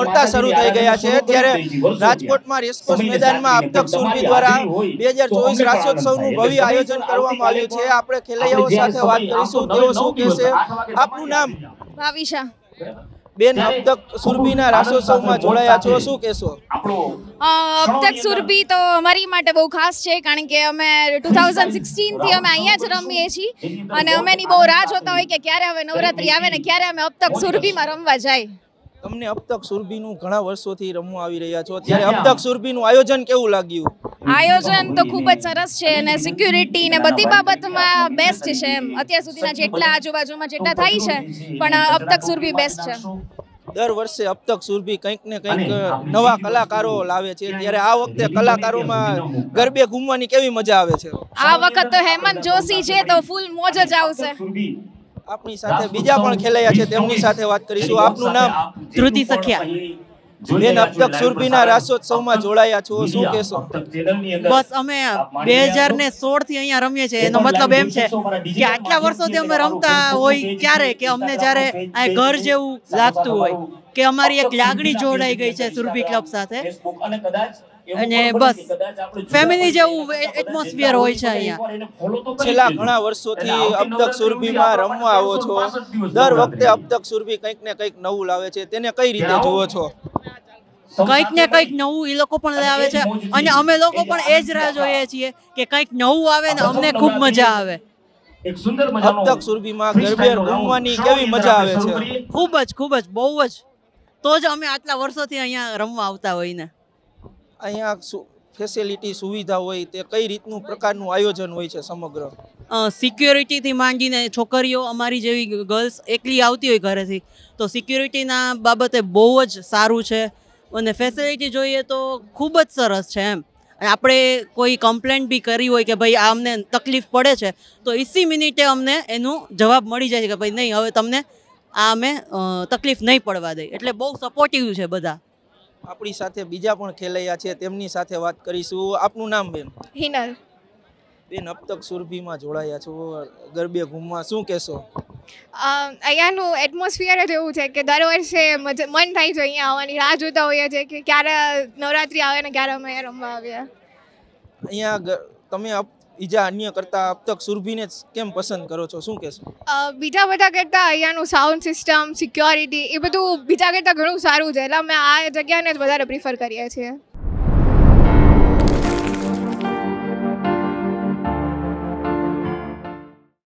નોરતા શરૂ થઈ ગયા છે ત્યારે રાજકોટમાં રેસકોર્સ મેદાનમાં અબતક સુરભી દ્વારા 2024 રાસોત્સવનું ભવ્ય આયોજન કરવામાં આવ્યું છે। આપણે ખેલૈયાઓ સાથે વાત કરીશું, તેઓ શું કહેશે। આપનું નામ? ભાવિશા। બેન, અબતક સુરભીના રાસોત્સવમાં જોડાયા છો, શું કહેશો? અબતક સુરભી તો અમારી માટે બહુ ખાસ છે, કારણ કે અમે 2016 થી અમે અહીંયા જ રમીએ છીએ અને અમેની બહુ રાહ જોતા હોય કે ક્યારે હવે નવરાત્રી આવે ને ક્યારે અમે અબતક સુરભીમાં રમવા જાય। તમને અબતક સુરભીનું ઘણા વર્ષોથી રમવા આવી રહ્યા છો, ત્યારે અબતક સુરભીનું આયોજન કેવું લાગ્યું? આયોજન તો ખૂબ જ સરસ છે અને સિક્યુરિટી ને બધી બાબતમાં બેસ્ટ છે એમ। અત્યાર સુધીના જેટલા આજુબાજુમાં જેટલા થાય છે પણ અબતક સુરભી બેસ્ટ છે। દર વર્ષે અબતક સુરભી કંઈક ને કંઈક નવા કલાકારો લાવે છે, ત્યારે આ વખતે કલાકારોમાં ગરબે ઘૂમવાની કેવી મજા આવે છે? આ વખત તો હેમંત જોશી છે તો ફૂલ મોજ જ આવશે। આપણી સાથે બીજા પણ ખેલૈયા છે, તેમની સાથે વાત કરીશું। આપનું નામ? ધ્રુતિ સખિયા। બેન, અબતક સુરભીના રાસોત્સવમાં જોડાયા છો, શું કહેશો? બસ અમે 2016 થી અહીંયા રમીએ છીએ, એનો મતલબ એમ છે કે આટલા વર્ષોથી અમે રમતા હોય ક્યારે કે અમને જ્યારે આ ઘર જેવું લાગતું હોય કે અમારી એક લાગણી જોડાઈ ગઈ છે સુરભી ક્લબ સાથે અને બસ ફેમિલી જેવું એટમોસ્ફિયર હોય છે અહીંયા। છેલ્લા ઘણા વર્ષોથી અબતક સુરભીમાં રમવા આવો છો, દર વખતે અબતક સુરભી કંઈક ને કંઈક નવું લાવે છે, તેને કઈ રીતે જુઓ છો? કંઈક ને કંઈક નવું એ લોકો પણ લાવે છે અને અમે લોકો પણ એ જ રાહ જોઈએ છીએ કે કંઈક નવું આવે ને અમને ખૂબ મજા આવે। અબતક સુરભીમાં ગરબે રમવાની કેવી મજા આવે છે? ખૂબ જ બહુ જ, તો જ અમે આટલા વર્ષોથી અહીંયા રમવા આવતા હોય ને। અહીંયા ફેસિલિટી સુવિધા હોય તે કઈ રીતનું પ્રકારનું આયોજન હોય છે સમગ્ર? સિક્યોરિટીથી માંડીને છોકરીઓ અમારી જેવી ગર્લ્સ એકલી આવતી હોય ઘરેથી તો સિક્યોરિટીના બાબતે બહુ જ સારું છે અને ફેસિલિટી જોઈએ તો ખૂબ જ સરસ છે એમ। આપણે કોઈ કમ્પ્લેન્ટ બી કરી હોય કે ભાઈ આ અમને તકલીફ પડે છે તો 20 મિનિટે અમને એનું જવાબ મળી જાય છે કે ભાઈ નહીં હવે તમને આ અમે તકલીફ નહીં પડવા દઈ, એટલે બહુ સપોર્ટિવ છે બધા। આપણી સાથે બીજા પણ ખેલૈયા છે, તેમની સાથે વાત કરીશું। આપનું નામ બેન? હિનલ। બેન, અબતક સુરભીમાં જોડાયા છો, ગરબે ઘૂમવા, શું કહેશો? અહીંયાનું એટમોસ્ફિયર જ એવું છે કે દર વર્ષે મન થાય છે અહીંયા આવવાની, રાહ જોતા હોઈએ છીએ કે ક્યારે નવરાત્રી આવે ને ક્યારે અમે અહીંયા રમવા આવીએ। અહીંયા તમે બીજા અન્ય કરતા અબતક સુરભીને કેમ પસંદ કરો છો, શું કહેશો? બીજા બધા કરતાં અહીંયાનું સાઉન્ડ સિસ્ટમ, સિક્યોરિટી એ બધું બીજા કરતાં ઘણું સારું છે, એટલે અમે આ જગ્યાને જ વધારે પ્રિફર કરીએ છીએ।